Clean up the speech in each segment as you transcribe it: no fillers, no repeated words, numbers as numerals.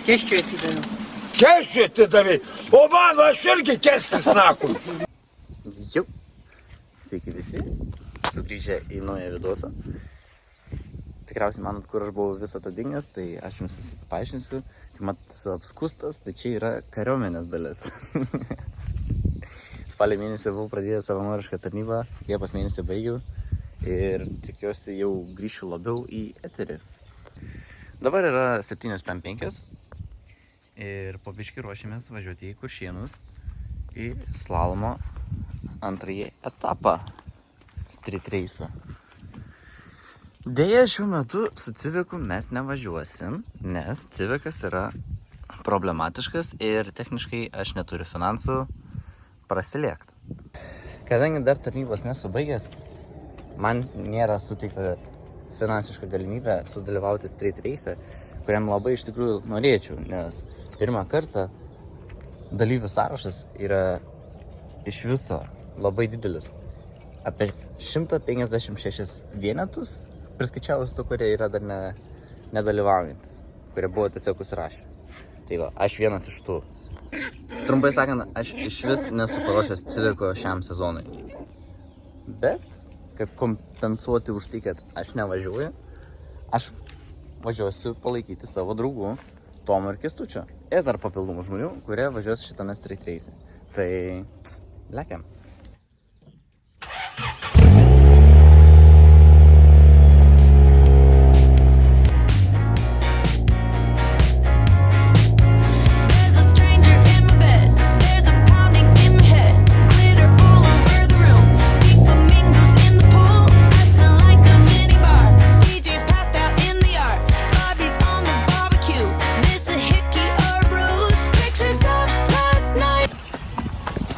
Keščiui atidaviau. Keščiui atidavai, o mano aš irgi kestis nakui. Jau. Sveiki visi, sugrįžę į naują vidosą. Tikriausiai manot, kur aš buvau visą tą dingęs, tai aš jums visą tą paaiškinsiu. Kai mat esu apskustas, tai čia yra kariuomenės dalis. Spalio mėnesį buvau pradėjęs savanorišką tarnybą, Liepos mėnesį baigiau ir tikiuosi jau grįšiu labiau į eterį. Dabar yra 7:05 ir po biškį ruošiamės važiuoti į Kuršėnus į slalomo antrąjį etapą street race'o. Deja, šiuo metu su Civiku mes nevažiuosim, nes Civikas yra problematiškas ir techniškai aš neturiu finansų prasilėkti. Kadangi dar tarnybos nesubaigęs, man nėra suteikta finansiška galimybė sudalyvauti street race'e, kuriam labai iš tikrųjų norėčiau, nes pirmą kartą dalyvių sąrašas yra iš viso labai didelis. Apie 156 vienetus, priskaičiavus tų, kurie yra dar nedalyvaujantis, kurie buvo tiesiog užsirašę. Tai va, aš vienas iš tų. Trumpai sakant, aš iš vis nesu paruošęs Civiko šiam sezonui. Bet, kad kompensuoti už tai, kad aš nevažiuoju, aš važiuosiu palaikyti savo draugų Tomo ir Kęstučio. Ir dar papildomų žmonių, kurie važiuos šitame street race'e. Tai, lekiam.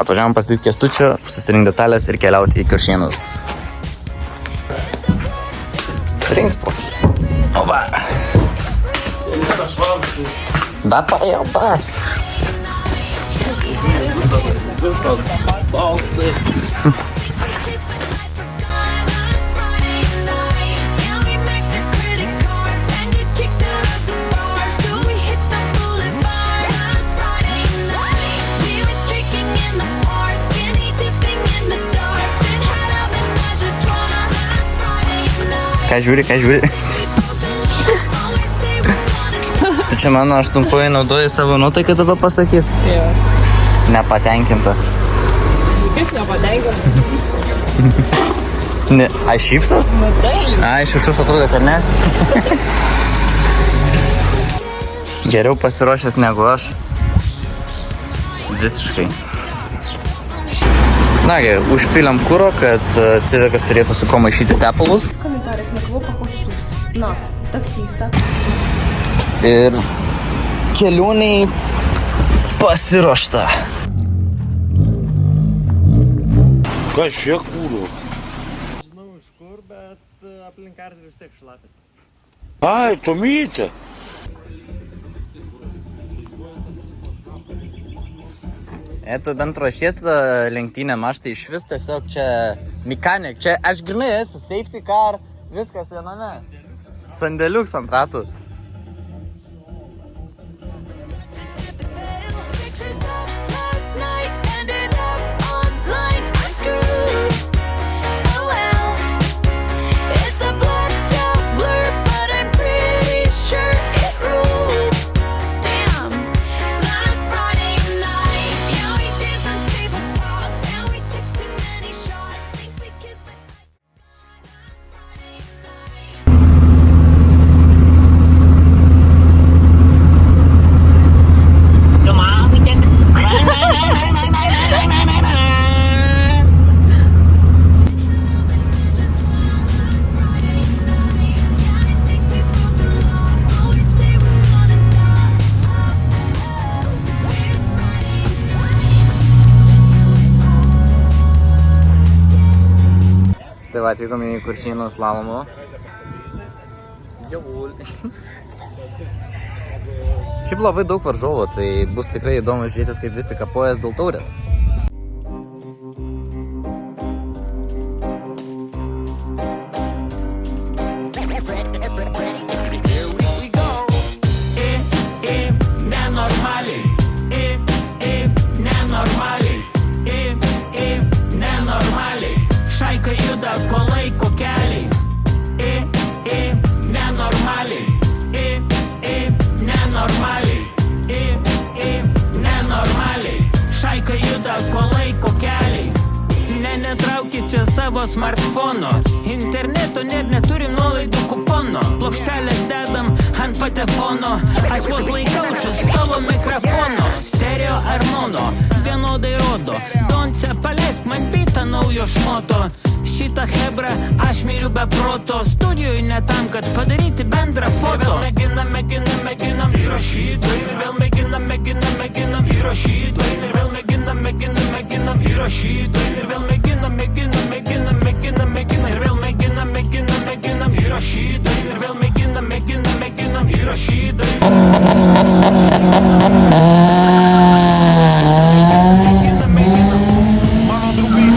Atvažiavom pastatyti Kęstučio, susirinkti detalės ir keliauti į Kuršėnus. Principo. Oba. Da paėjo, pa. Ką žiūri? Tu čia mano aštunkoje naudoji savo nuotaiką dabar pasakyt? Jo. Nepatenkinta. Kaip nepatenkinta? Ne, aš šypsos? Na taip. Iš viršaus atrodo, kad ne. Geriau pasiruošęs negu aš. Visiškai. Nagi, užpiliam kuro, kad Civikas turėtų su ko maišyti tepalus. В комментариях на кого похож Сус? На таксиста. Ir kelioniai pasiruošta. Kas čia kūro? Žinau iš kur, bet aplink kartą vis tiek šlapia. Ai, Tomytė. Tu bent ruošies lenktynėm, aš tai iš vis tiesiog čia mekanik, čia aš grinai esu safety car, viskas viename. Sandėliuks ant ratų. Tai va, atvykom į Kuršėnų slalomo. Jaul. Šiaip labai daug varžovų, tai bus tikrai įdomu žiūrėtis, kaip visi kapojas dėl taurės. savo smartfono. Interneto neturim nuolaidų kupono. Plokštelės dedam ant patefono. Aš vos laikausi tavo mikrofono. Stereo ar mono, vienodai rodo. Donce paleisk man pitą naujo šmoto. Šitą hebrą aš myliu be proto. Studijoj ne tam, kad padaryti bendrą foto. Mėginam įrašyti. Ir vėl mėginam įrašyti. Ir vėl mėginam įrašyti. Ir vėl mėginam ir vėl mėginam įrašyti. Ir vėl mėginam įrašyti. Mano draugai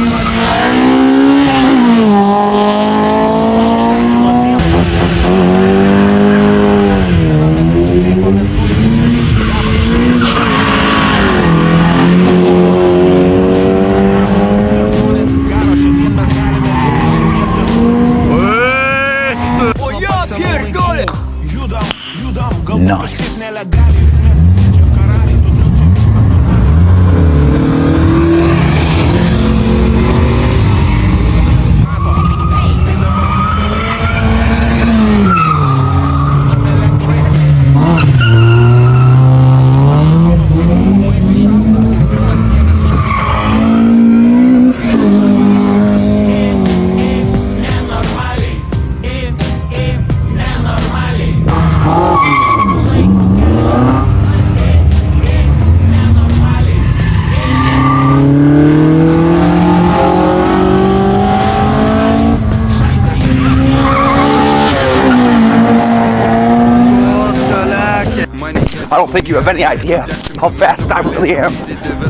I don't think you have any idea how fast I really am.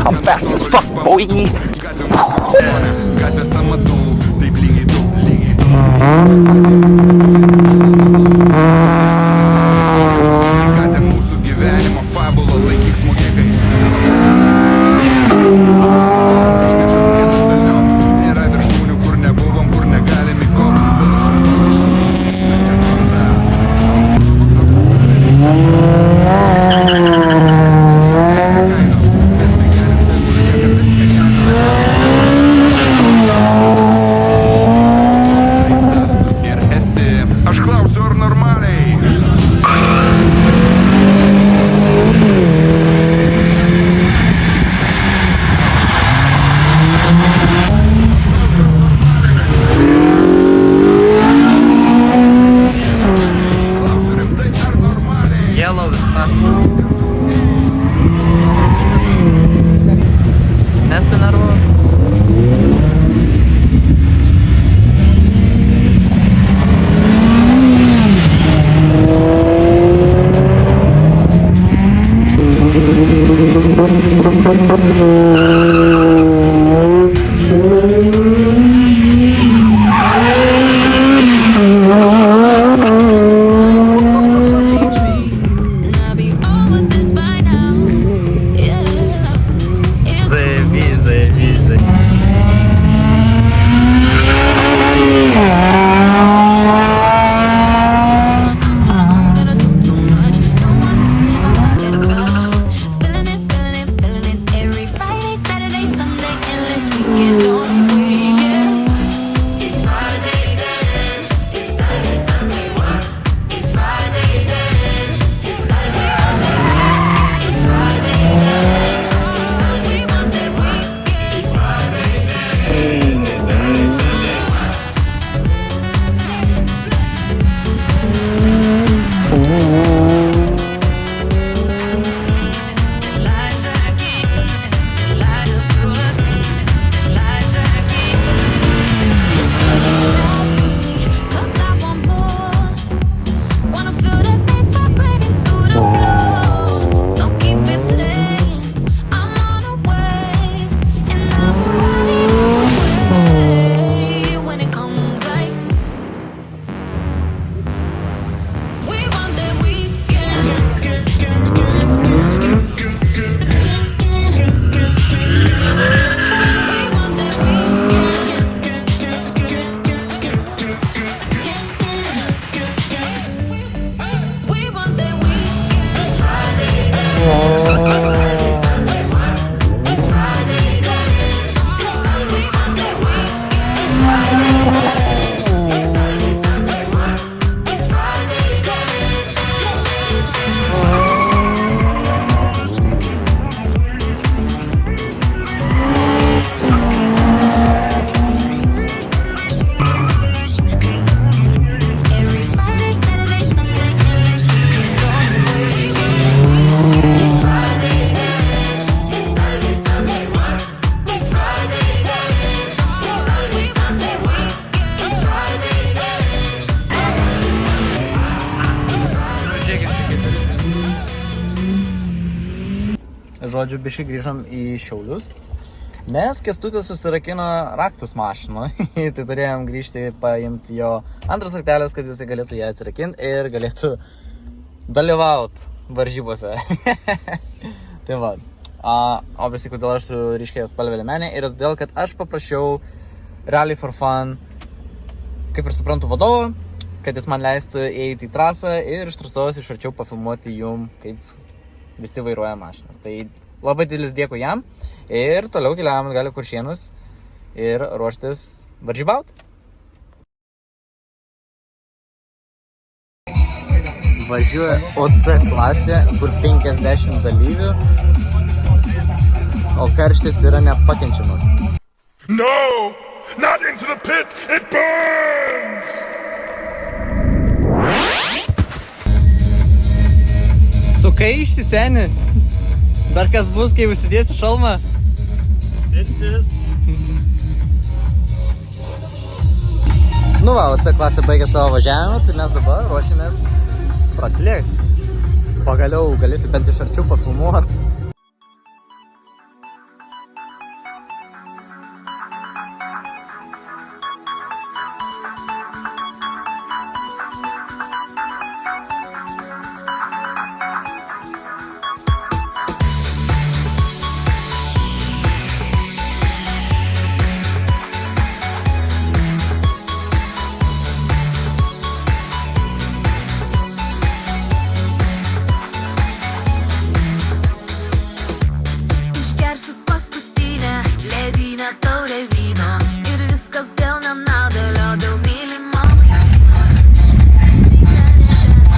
I'm fast as fuck, boy. Mūsų gyvenimo fabulą laikyk smogikai. Nėra viršūnių, kur nebuvom, kur negalim įkopti. Aš klausiu, ar normaliai? Klausiu rimtai, ar normaliai? Yellow is fast. Nesinervuok. Every Friday žodžiu, biškai grįžom į Šiaulius. Nes Kęstutis susirakino raktus mašinų, tai turėjom grįžti paimti jo antras raktelis, kad jisai galėtų ją atsirakinti ir galėtų dalyvauti varžybose. Tai va. Obviously, kodėl aš su ryškiai spalvė liemenė, yra todėl, kad aš paprašiau Rally for Fun, kaip ir suprantu, vadovo, kad jis man leistų eiti į trasą ir iš trasos iš arčiau pafilmuoti jum, kaip visi vairuoja mašinas. Tai labai didelis dėkui jam ir toliau keliavam atgal į Kuršėnus ir ruoštis varžybaut. Važiuoja OC klasė, kur 50 dalyvių, o karštis yra nepakenčiamas. No! Not into the pit! It burns! Sukai išsiseni. Dar kas bus, kai užsidėsi šalmą? Pirtis. Nu va, OC klasė baigė savo važiavimą, tai mes dabar ruošiamės prasilėkti. Pagaliau galėsiu bent iš arčiau pafilmuoti.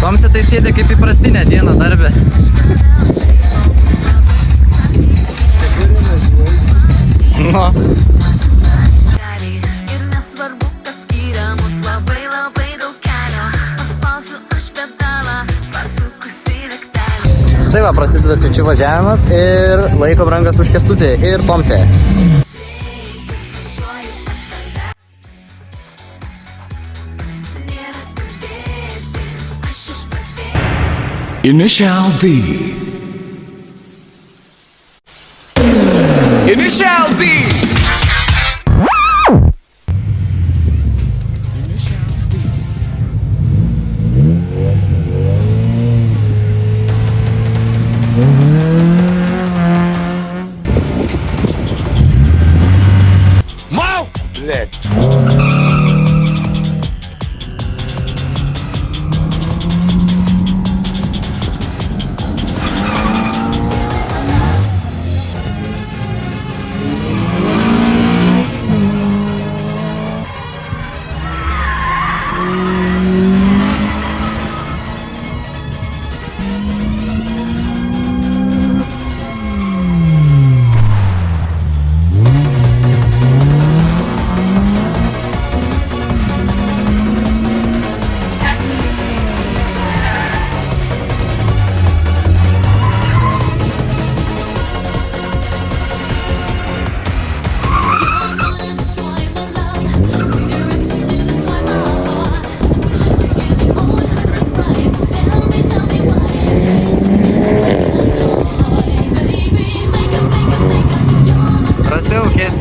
Tomsi tai sėdė kaip įprastinė diena darbė. No. Ir nesvarbu, kad skiria mus labai daug kelio. Paspausiu aš pedalą, pasukusi raktelį. Tai va, prasideda svečių važiavimas ir laiko brangas už Kęstutį ir Tomtę. Initial D. Initial D. Мал! Блядь!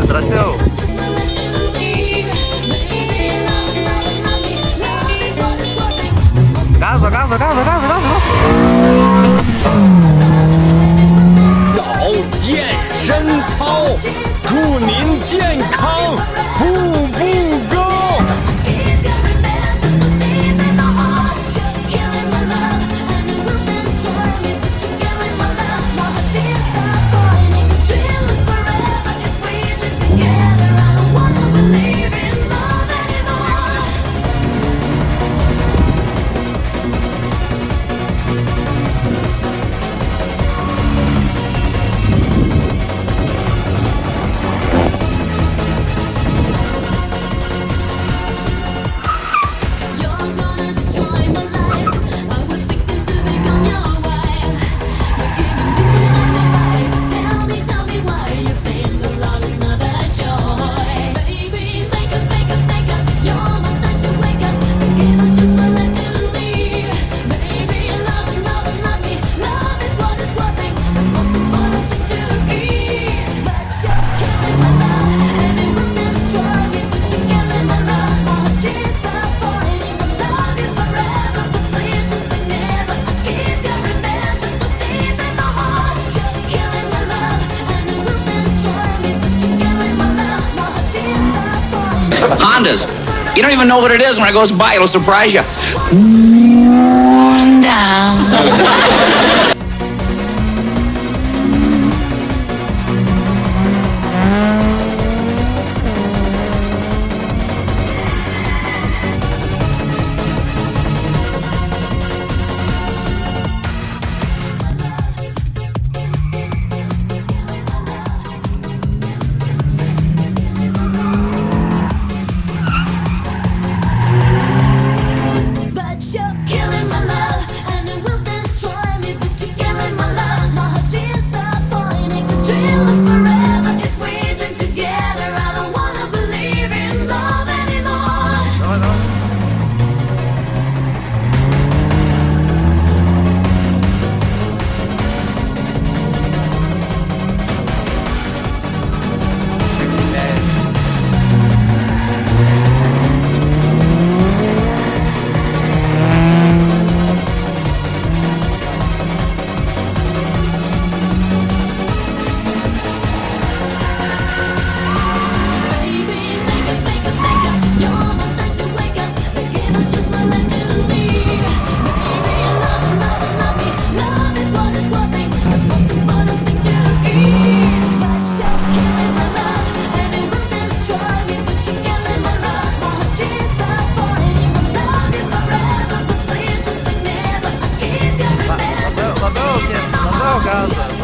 Drąsiau. Gazo, gazo, gazo, gazo, gazo. 老健身操，祝您健康，步步高。 Together, I don't wanna believe in love anymore. sound is. You don't even know what it is. When it goes by, it'll surprise you. But you're killing my love, and it will destroy me. But you're killing my love, my heart's disappointing. The drill is forever if we drink together. I don't wanna believe in love anymore. Baby, make up, make up, make up. You're my sign to wake up. The game is just one left to leave. Baby, love, love, love me. Love is what is working. The most important thing to give. But you're killing my love, and it will destroy me. But you're killing my love, my heart's disappointing. I love you forever, but please don't say never. I keep your remembrance.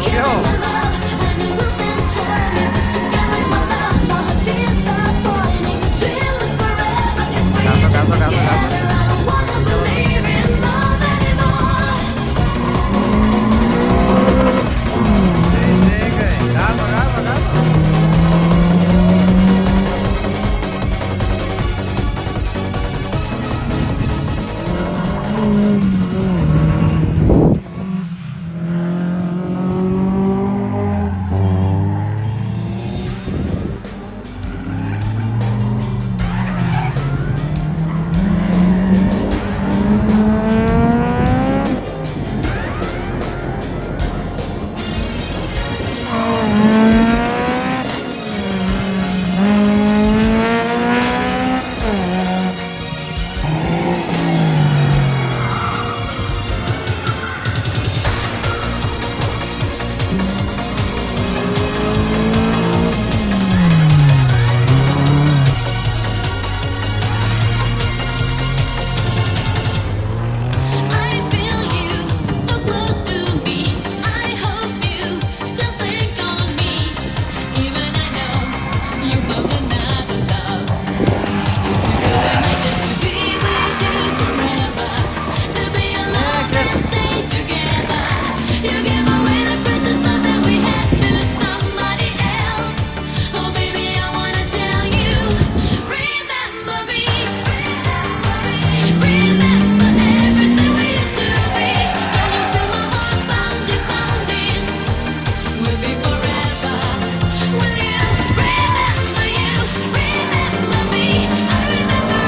Killing my love, and it will destroy me. But you're killing my love, my heart's disappointing. The drill is forever if we drink together. I don't wanna believe in love anymore. I feel you so close to me. I hope you still think on me. Even I know you found another love. You took away my chance to be with you forever, to be alone and stay together. You gave away the precious love that we had to somebody else. Oh baby, I wanna tell you, remember me. Remember everything we used to be. Can you feel my heart pounding, pounding? We'll be forever. Will you remember you? Remember me. I remember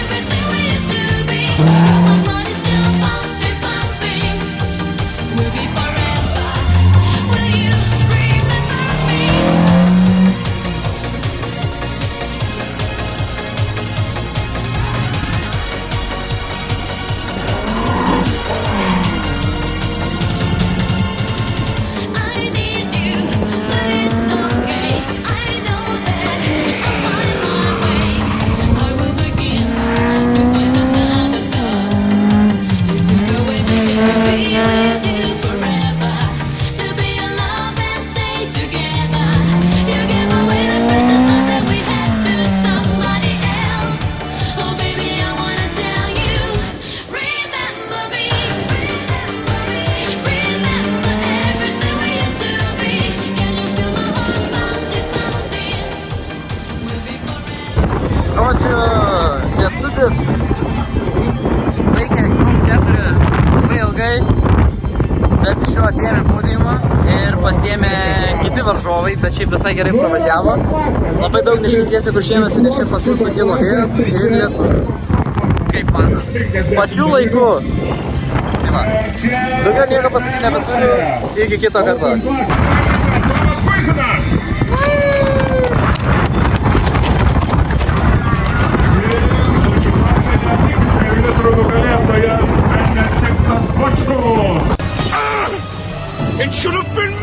everything we used to be. My heart is still pumping, pumping. We'll be forever. Will you remember me? I need you, but it's okay. I know that I'll find my way. I will begin to find another love. You took away my chance to be with you forever, to be alone and stay together. You gave away the precious love that we had to somebody else. Oh baby, I wanna tell you, remember me. Remember everything we used to be. Can you feel my heart pounding, pounding? We'll be forever. Žodžiu, Kęstutis laikė Doom 4 labai ilgai, bet iš jo atėmė podiumą ir pasiėmė kiti varžovai, bet šiaip visai gerai pravažiavo. Labai daug nešvietiesi, kur šėmėsi, nes čia pas mus sukilo vėjas ir lietus. Kaip matas. Pačiu laiku. Tai va. Daugiau nieko pasakyti nebeturiu. Iki kito karto. Thomas Weisenhuis. It should have been